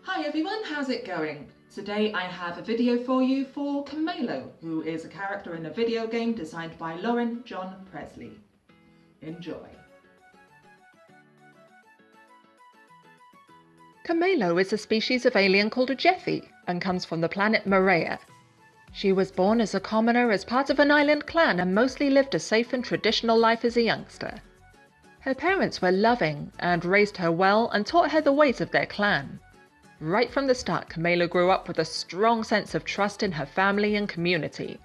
Hi everyone, how's it going? Today I have a video for you for Kameilo, who is a character in a video game designed by Lauren John Presley. Enjoy. Kameilo is a species of alien called a Jethi and comes from the planet Marea. She was born as a commoner as part of an island clan and mostly lived a safe and traditional life as a youngster. Her parents were loving and raised her well and taught her the ways of their clan. Right from the start, Kameilo grew up with a strong sense of trust in her family and community.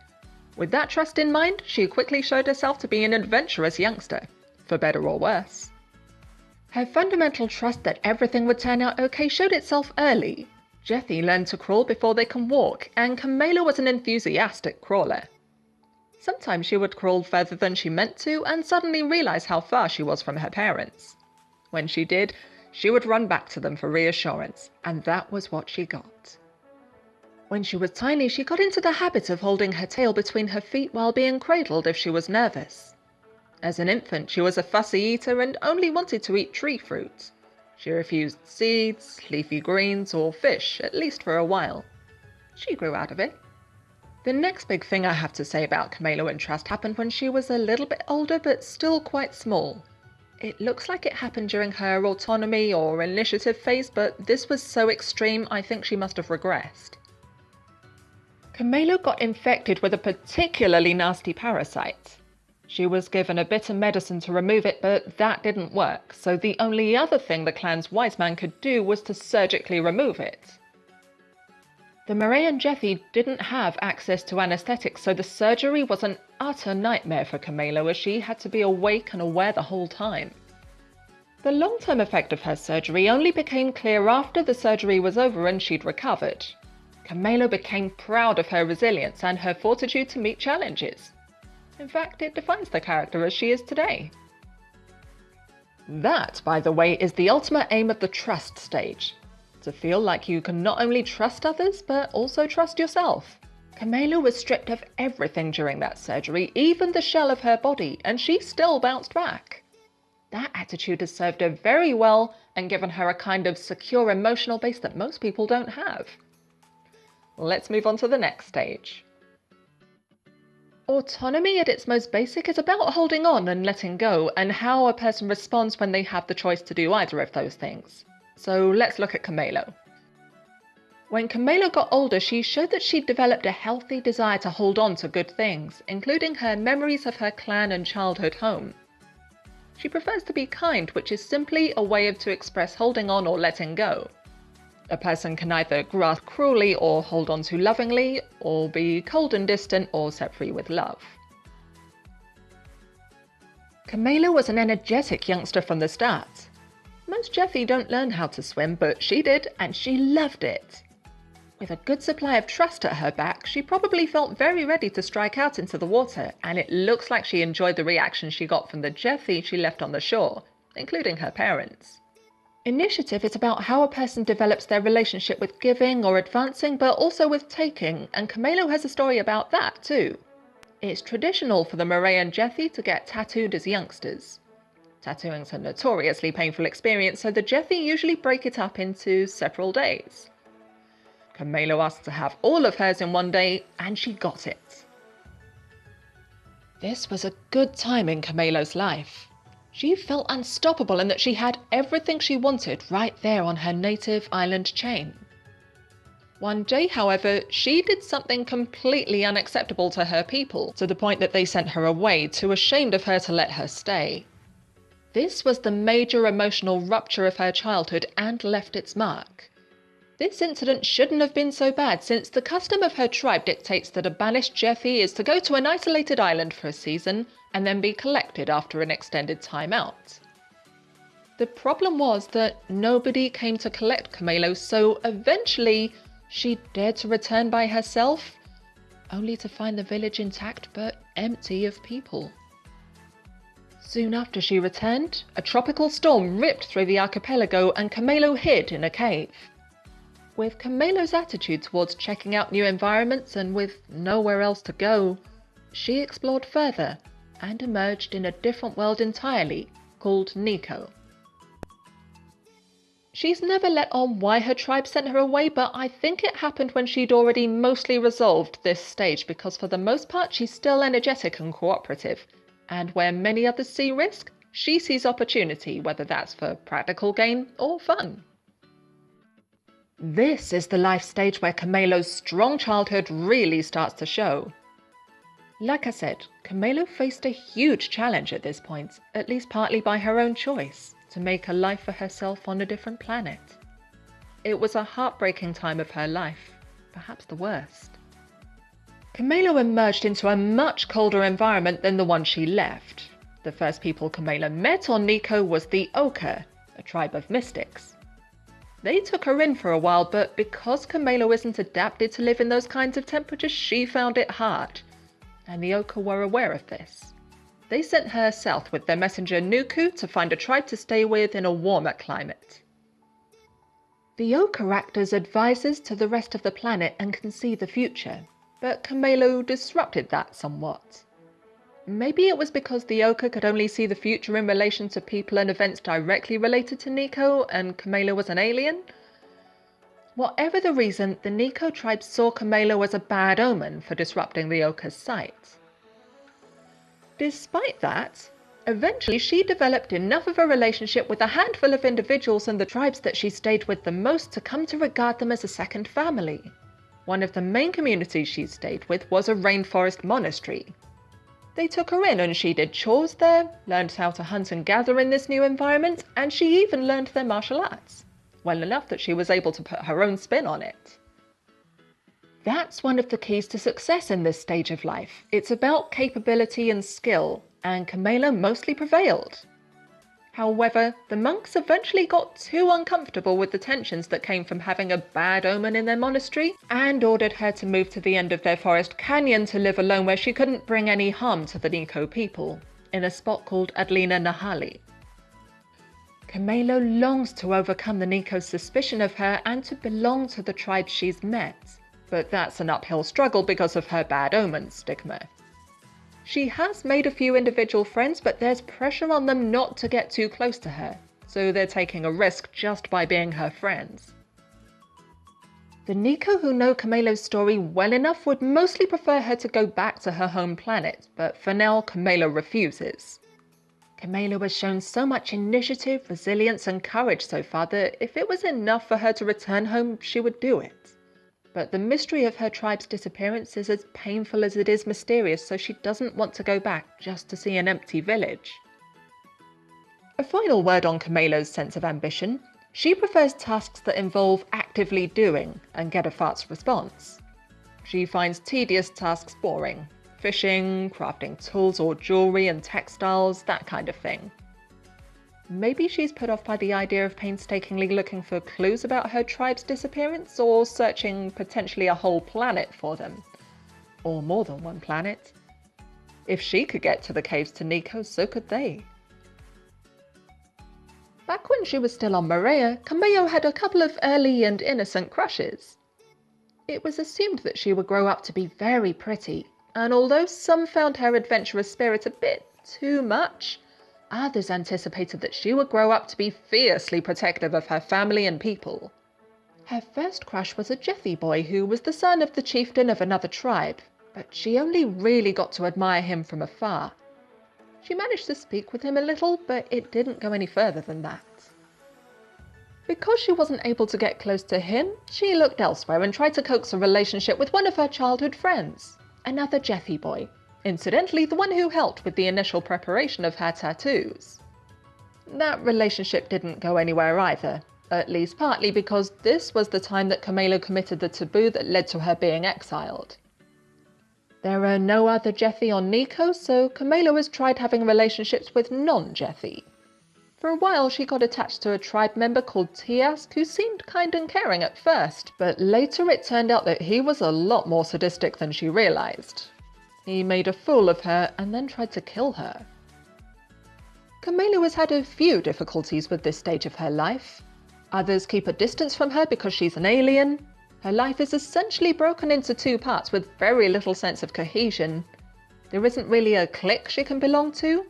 With that trust in mind, she quickly showed herself to be an adventurous youngster, for better or worse. Her fundamental trust that everything would turn out okay showed itself early. Jethi learned to crawl before they can walk, and Kameilo was an enthusiastic crawler. Sometimes she would crawl further than she meant to and suddenly realize how far she was from her parents. When she did, she would run back to them for reassurance, and that was what she got. When she was tiny, she got into the habit of holding her tail between her feet while being cradled if she was nervous. As an infant, she was a fussy eater and only wanted to eat tree fruit. She refused seeds, leafy greens, or fish, at least for a while. She grew out of it. The next big thing I have to say about Kameilo and trust happened when she was a little bit older but still quite small. It looks like it happened during her autonomy or initiative phase, but this was so extreme I think she must have regressed. Kameilo got infected with a particularly nasty parasite. She was given a bitter medicine to remove it, but that didn't work, so the only other thing the clan's wise man could do was to surgically remove it. The Marea and Jethi didn't have access to anesthetics, so the surgery was an utter nightmare for Kameilo as she had to be awake and aware the whole time. The long-term effect of her surgery only became clear after the surgery was over and she'd recovered. Kameilo became proud of her resilience and her fortitude to meet challenges. In fact, it defines the character as she is today. That, by the way, is the ultimate aim of the trust stage. To feel like you can not only trust others, but also trust yourself. Kameilo was stripped of everything during that surgery, even the shell of her body, and she still bounced back. That attitude has served her very well and given her a kind of secure emotional base that most people don't have. Let's move on to the next stage. Autonomy at its most basic is about holding on and letting go, and how a person responds when they have the choice to do either of those things. So let's look at Kameilo. When Kameilo got older, she showed that she'd developed a healthy desire to hold on to good things, including her memories of her clan and childhood home. She prefers to be kind, which is simply a way to express holding on or letting go. A person can either grasp cruelly or hold on to lovingly, or be cold and distant or set free with love. Kameilo was an energetic youngster from the start. Most Jethi don't learn how to swim, but she did, and she loved it. With a good supply of trust at her back, she probably felt very ready to strike out into the water, and it looks like she enjoyed the reaction she got from the Jethi she left on the shore, including her parents. Initiative is about how a person develops their relationship with giving or advancing, but also with taking, and Kameilo has a story about that too. It's traditional for the Marea and Jethi to get tattooed as youngsters. Tattooing's a notoriously painful experience, so the Jethi usually break it up into several days. Kameilo asked to have all of hers in one day, and she got it. This was a good time in Kameilo's life. She felt unstoppable in that she had everything she wanted right there on her native island chain. One day, however, she did something completely unacceptable to her people, to the point that they sent her away, too ashamed of her to let her stay. This was the major emotional rupture of her childhood and left its mark. This incident shouldn't have been so bad, since the custom of her tribe dictates that a banished Jethi is to go to an isolated island for a season and then be collected after an extended time out. The problem was that nobody came to collect Kameilo, so eventually she dared to return by herself, only to find the village intact but empty of people. Soon after she returned, a tropical storm ripped through the archipelago and Kameilo hid in a cave. With Kameilo's attitude towards checking out new environments and with nowhere else to go, she explored further and emerged in a different world entirely, called Nico. She's never let on why her tribe sent her away, but I think it happened when she'd already mostly resolved this stage, because for the most part she's still energetic and cooperative. And where many others see risk, she sees opportunity, whether that's for practical gain or fun. This is the life stage where Kameilo's strong childhood really starts to show. Like I said, Kameilo faced a huge challenge at this point, at least partly by her own choice, to make a life for herself on a different planet. It was a heartbreaking time of her life, perhaps the worst. Kameilo emerged into a much colder environment than the one she left. The first people Kameilo met on Nico was the Oka, a tribe of mystics. They took her in for a while, but because Kameilo isn't adapted to live in those kinds of temperatures, she found it hard. And the Oka were aware of this. They sent her south with their messenger Nuku to find a tribe to stay with in a warmer climate. The Oka act as advisors to the rest of the planet and can see the future, but Kameilo disrupted that somewhat. Maybe it was because the Oka could only see the future in relation to people and events directly related to Nico, and Kameilo was an alien? Whatever the reason, the Nico tribe saw Kameilo as a bad omen for disrupting the Oka's sight. Despite that, eventually she developed enough of a relationship with a handful of individuals and the tribes that she stayed with the most to come to regard them as a second family. One of the main communities she stayed with was a rainforest monastery. They took her in and she did chores there, learned how to hunt and gather in this new environment, and she even learned their martial arts. Well enough that she was able to put her own spin on it. That's one of the keys to success in this stage of life. It's about capability and skill, and Kameilo mostly prevailed. However, the monks eventually got too uncomfortable with the tensions that came from having a bad omen in their monastery, and ordered her to move to the end of their forest canyon to live alone where she couldn't bring any harm to the Nico people, in a spot called Adlina Nahali. Kameilo longs to overcome the Nico's suspicion of her and to belong to the tribe she's met, but that's an uphill struggle because of her bad omen stigma. She has made a few individual friends, but there's pressure on them not to get too close to her, so they're taking a risk just by being her friends. The Nico who know Kameilo's story well enough would mostly prefer her to go back to her home planet, but for now Kameilo refuses. Kameilo has shown so much initiative, resilience and courage so far that if it was enough for her to return home, she would do it. But the mystery of her tribe's disappearance is as painful as it is mysterious, so she doesn't want to go back just to see an empty village. A final word on Kameilo's sense of ambition. She prefers tasks that involve actively doing and get a fast response. She finds tedious tasks boring. Fishing, crafting tools or jewelry and textiles, that kind of thing. Maybe she's put off by the idea of painstakingly looking for clues about her tribe's disappearance, or searching potentially a whole planet for them. Or more than one planet. If she could get to the caves to Nico, so could they. Back when she was still on Marea, Kameilo had a couple of early and innocent crushes. It was assumed that she would grow up to be very pretty, and although some found her adventurous spirit a bit too much, others anticipated that she would grow up to be fiercely protective of her family and people. Her first crush was a Jethi boy who was the son of the chieftain of another tribe, but she only really got to admire him from afar. She managed to speak with him a little, but it didn't go any further than that. Because she wasn't able to get close to him, she looked elsewhere and tried to coax a relationship with one of her childhood friends, another Jethi boy. Incidentally, the one who helped with the initial preparation of her tattoos. That relationship didn't go anywhere either, at least partly because this was the time that Kameilo committed the taboo that led to her being exiled. There are no other Jethi on Nico, so Kameilo has tried having relationships with non-Jethi. For a while she got attached to a tribe member called Tiask who seemed kind and caring at first, but later it turned out that he was a lot more sadistic than she realized. He made a fool of her and then tried to kill her. Kameilo has had a few difficulties with this stage of her life. Others keep a distance from her because she's an alien. Her life is essentially broken into two parts with very little sense of cohesion. There isn't really a clique she can belong to.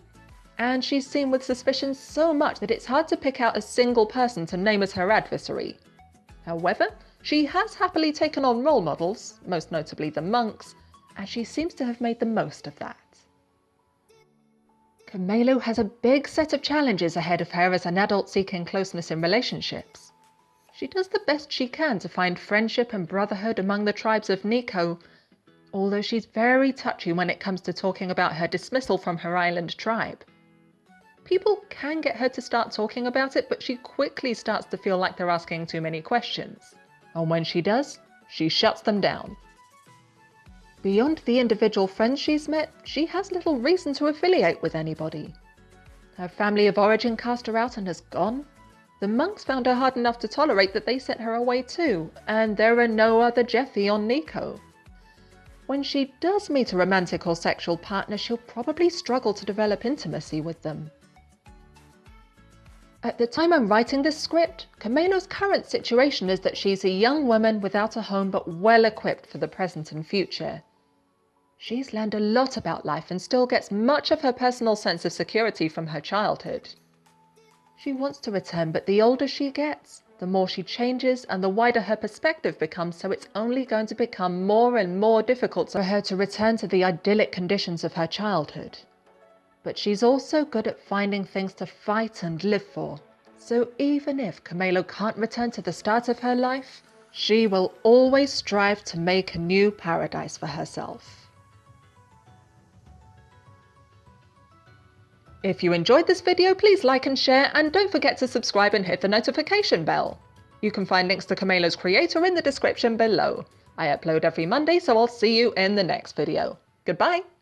and she's seen with suspicion so much that it's hard to pick out a single person to name as her adversary. However, she has happily taken on role models, most notably the monks, and she seems to have made the most of that. Kameilo has a big set of challenges ahead of her as an adult seeking closeness in relationships. She does the best she can to find friendship and brotherhood among the tribes of Nico, although she's very touchy when it comes to talking about her dismissal from her island tribe. People can get her to start talking about it, but she quickly starts to feel like they're asking too many questions. And when she does, she shuts them down. Beyond the individual friends she's met, she has little reason to affiliate with anybody. Her family of origin cast her out and has gone. The monks found her hard enough to tolerate that they sent her away too, and there are no other Jethi on Nico. When she does meet a romantic or sexual partner, she'll probably struggle to develop intimacy with them. At the time I'm writing this script, Kameilo's current situation is that she's a young woman without a home but well equipped for the present and future. She's learned a lot about life and still gets much of her personal sense of security from her childhood. She wants to return, but the older she gets, the more she changes and the wider her perspective becomes, so it's only going to become more and more difficult for her to return to the idyllic conditions of her childhood. But she's also good at finding things to fight and live for, so even if Kameilo can't return to the start of her life, she will always strive to make a new paradise for herself. If you enjoyed this video, please like and share, and don't forget to subscribe and hit the notification bell. You can find links to Kameilo's creator in the description below. I upload every Monday, so I'll see you in the next video. Goodbye!